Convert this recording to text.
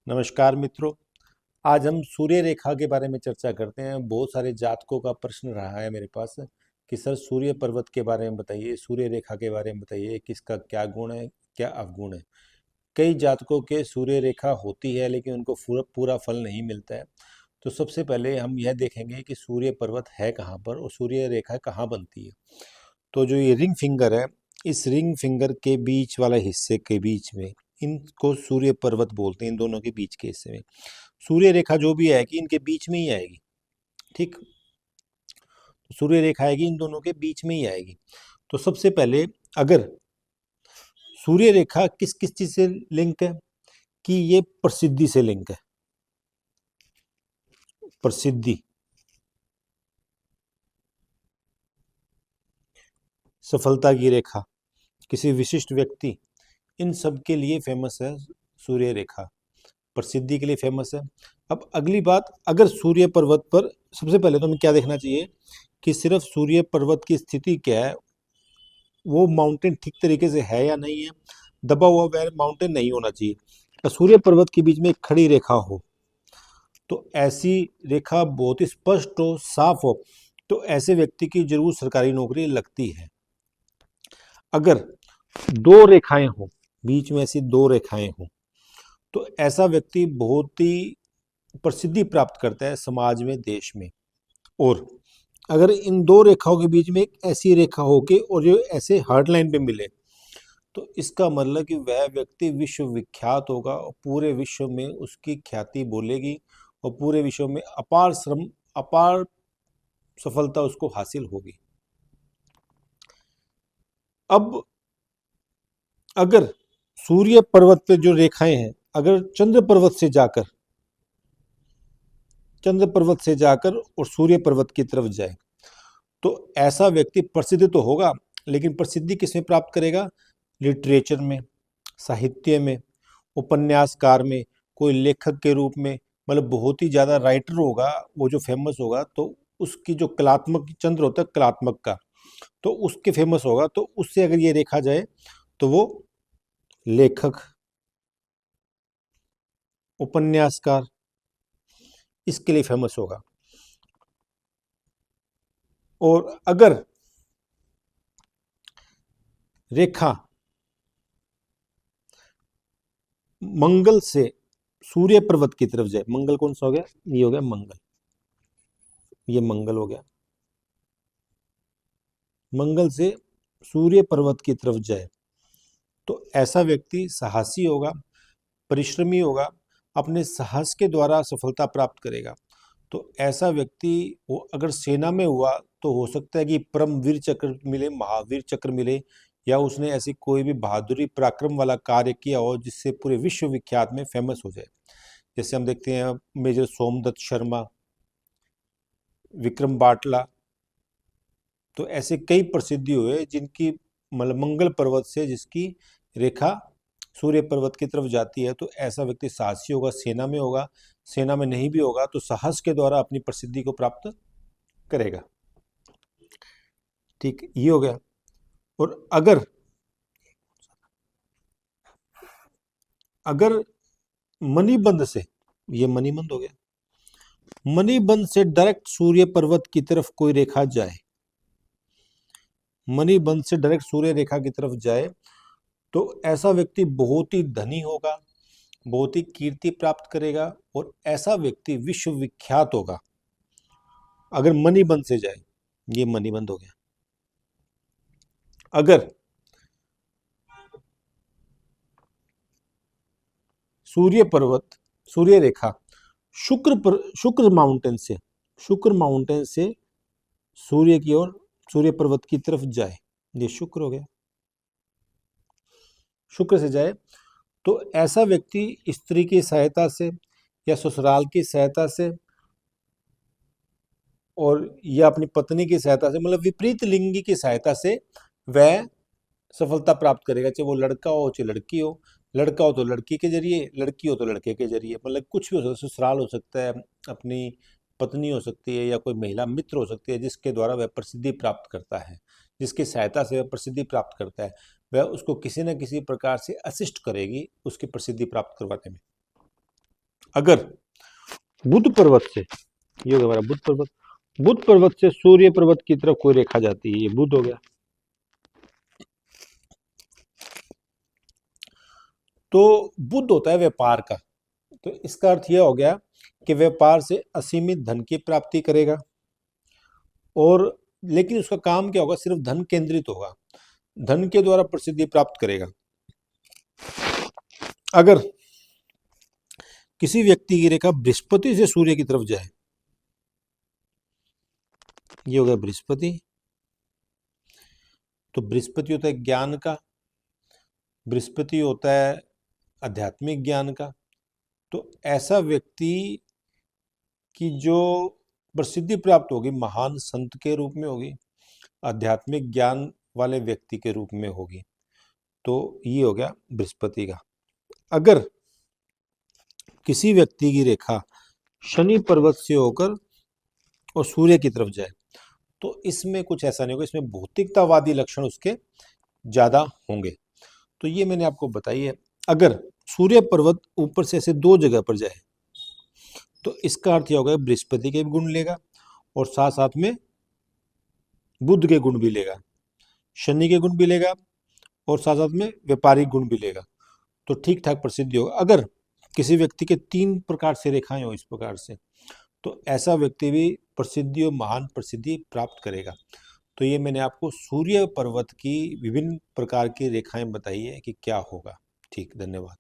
नमस्कार मित्रों। आज हम सूर्य रेखा के बारे में चर्चा करते हैं। बहुत सारे जातकों का प्रश्न रहा है मेरे पास कि सर सूर्य पर्वत के बारे में बताइए, सूर्य रेखा के बारे में बताइए, किसका क्या गुण है, क्या अवगुण है। कई जातकों के सूर्य रेखा होती है लेकिन उनको पूरा पूरा फल नहीं मिलता है। तो सबसे पहले हम यह देखेंगे कि सूर्य पर्वत है कहाँ पर और सूर्य रेखा कहाँ बनती है। तो जो ये रिंग फिंगर है, इस रिंग फिंगर के बीच वाले हिस्से के बीच में इनको सूर्य पर्वत बोलते हैं। इन दोनों के बीच के हिस्से में सूर्य रेखा जो भी आएगी इनके बीच में ही आएगी। ठीक, तो सूर्य रेखा आएगी इन दोनों के बीच में ही आएगी। तो सबसे पहले अगर सूर्य रेखा किस किस चीज से लिंक है कि ये प्रसिद्धि से लिंक है। प्रसिद्धि, सफलता की रेखा, किसी विशिष्ट व्यक्ति, इन सब के लिए फेमस है सूर्य रेखा। प्रसिद्धि के लिए फेमस है। अब अगली बात, अगर सूर्य पर्वत पर सबसे पहले तो हमें क्या देखना चाहिए कि सिर्फ सूर्य पर्वत की स्थिति क्या है, वो माउंटेन ठीक तरीके से है या नहीं है। दबा हुआ माउंटेन नहीं होना चाहिए। तो सूर्य पर्वत के बीच में एक खड़ी रेखा हो, तो ऐसी रेखा बहुत ही स्पष्ट हो, साफ हो, तो ऐसे व्यक्ति की जरूर सरकारी नौकरी लगती है। अगर दो रेखाएं हो, बीच में ऐसी दो रेखाएं हो, तो ऐसा व्यक्ति बहुत ही प्रसिद्धि प्राप्त करता है समाज में, देश में। और अगर इन दो रेखाओं के बीच में एक ऐसी रेखा हो के और जो ऐसे हार्ड लाइन पे मिले, तो इसका मतलब कि वह व्यक्ति विश्व विख्यात होगा और पूरे विश्व में उसकी ख्याति बोलेगी और पूरे विश्व में अपार श्रम, अपार सफलता उसको हासिल होगी। अब अगर सूर्य पर्वत पे जो रेखाएं हैं, अगर चंद्र पर्वत से जाकर और सूर्य पर्वत की तरफ जाए, तो ऐसा व्यक्ति प्रसिद्ध तो होगा, लेकिन प्रसिद्धि किसमें प्राप्त करेगा? लिटरेचर में, साहित्य में, उपन्यासकार में, कोई लेखक के रूप में, मतलब बहुत ही ज़्यादा राइटर होगा वो जो फेमस होगा। तो उसकी जो कलात्मक चंद्र होता है कलात्मक का, तो उसके फेमस होगा। तो उससे अगर ये देखा जाए तो वो लेखक, उपन्यासकार, इसके लिए फेमस होगा। और अगर रेखा मंगल से सूर्य पर्वत की तरफ जाए, मंगल कौन सा हो गया? ये हो गया मंगल, ये मंगल हो गया। मंगल से सूर्य पर्वत की तरफ जाए, तो ऐसा व्यक्ति साहसी होगा, परिश्रमी होगा, अपने साहस के द्वारा सफलता प्राप्त करेगा। तो ऐसा व्यक्ति वो अगर सेना में हुआ तो हो सकता है कि परमवीर चक्र मिले, महावीर चक्र मिले, या उसने ऐसी कोई भी बहादुरी पराक्रम वाला कार्य किया हो जिससे पूरे विश्व विख्यात में फेमस हो जाए। जैसे हम देखते हैं मेजर सोमदत्त शर्मा, विक्रम बाटला, तो ऐसे कई प्रसिद्धि हुए जिनकी मतलब मंगल पर्वत से जिसकी रेखा सूर्य पर्वत की तरफ जाती है। तो ऐसा व्यक्ति साहसी होगा, सेना में होगा, सेना में नहीं भी होगा तो साहस के द्वारा अपनी प्रसिद्धि को प्राप्त करेगा। ठीक, ये हो गया। और अगर अगर मणिबंध से, ये मणिबंध हो गया, मणिबंध से डायरेक्ट सूर्य पर्वत की तरफ कोई रेखा जाए, मणिबंध से डायरेक्ट सूर्य रेखा की तरफ जाए, तो ऐसा व्यक्ति बहुत ही धनी होगा, बहुत ही कीर्ति प्राप्त करेगा और ऐसा व्यक्ति विश्व विख्यात होगा। अगर मणिबंध से जाए, ये मणिबंध हो गया। अगर सूर्य पर्वत, सूर्य रेखा शुक्र माउंटेन से सूर्य की ओर, सूर्य पर्वत की तरफ जाए, ये शुक्र हो गया। शुक्र से जाए तो ऐसा व्यक्ति स्त्री की सहायता से या ससुराल की सहायता से और या अपनी पत्नी की सहायता से, मतलब विपरीत लिंगी की सहायता से वह सफलता प्राप्त करेगा। चाहे वो लड़का हो चाहे लड़की हो, लड़का हो तो लड़की के जरिए, लड़की हो तो लड़के के जरिए, मतलब कुछ भी हो सकता है। ससुराल हो सकता है, अपनी पत्नी हो सकती है, या कोई महिला मित्र हो सकती है जिसके द्वारा वह प्रसिद्धि प्राप्त करता है, जिसकी सहायता से वह प्रसिद्धि प्राप्त करता है। वह उसको किसी न किसी प्रकार से असिस्ट करेगी उसकी प्रसिद्धि प्राप्त करवाने में। अगर बुध पर्वत से, ये हो गया हमारा बुध पर्वत, बुध पर्वत से सूर्य पर्वत की तरफ कोई रेखा जाती है, ये बुध हो गया। तो बुध होता है व्यापार का, तो इसका अर्थ यह हो गया कि व्यापार से असीमित धन की प्राप्ति करेगा, और लेकिन उसका काम क्या होगा, सिर्फ धन केंद्रित होगा, धन के द्वारा प्रसिद्धि प्राप्त करेगा। अगर किसी व्यक्ति की रेखा बृहस्पति से सूर्य की तरफ जाए, ये हो गया बृहस्पति, तो बृहस्पति होता है ज्ञान का, बृहस्पति होता है आध्यात्मिक ज्ञान का। तो ऐसा व्यक्ति की जो प्रसिद्धि प्राप्त होगी महान संत के रूप में होगी, आध्यात्मिक ज्ञान वाले व्यक्ति के रूप में होगी। तो ये हो गया बृहस्पति का। अगर किसी व्यक्ति की रेखा शनि पर्वत से होकर और सूर्य की तरफ जाए, तो इसमें कुछ ऐसा नहीं होगा, इसमें भौतिकतावादी लक्षण उसके ज्यादा होंगे। तो ये मैंने आपको बताई है। अगर सूर्य पर्वत ऊपर से ऐसे दो जगह पर जाए, तो इसका अर्थ यह होगा बृहस्पति के गुण लेगा और साथ साथ में बुध के गुण भी लेगा, शनि के गुण भी लेगा और साथ साथ में व्यापारिक गुण भी लेगा। तो ठीक ठाक प्रसिद्धि होगा। अगर किसी व्यक्ति के 3 प्रकार से रेखाएं हो इस प्रकार से, तो ऐसा व्यक्ति भी प्रसिद्धि और महान प्रसिद्धि प्राप्त करेगा। तो ये मैंने आपको सूर्य पर्वत की विभिन्न प्रकार की रेखाएं बताई है कि क्या होगा। ठीक, धन्यवाद।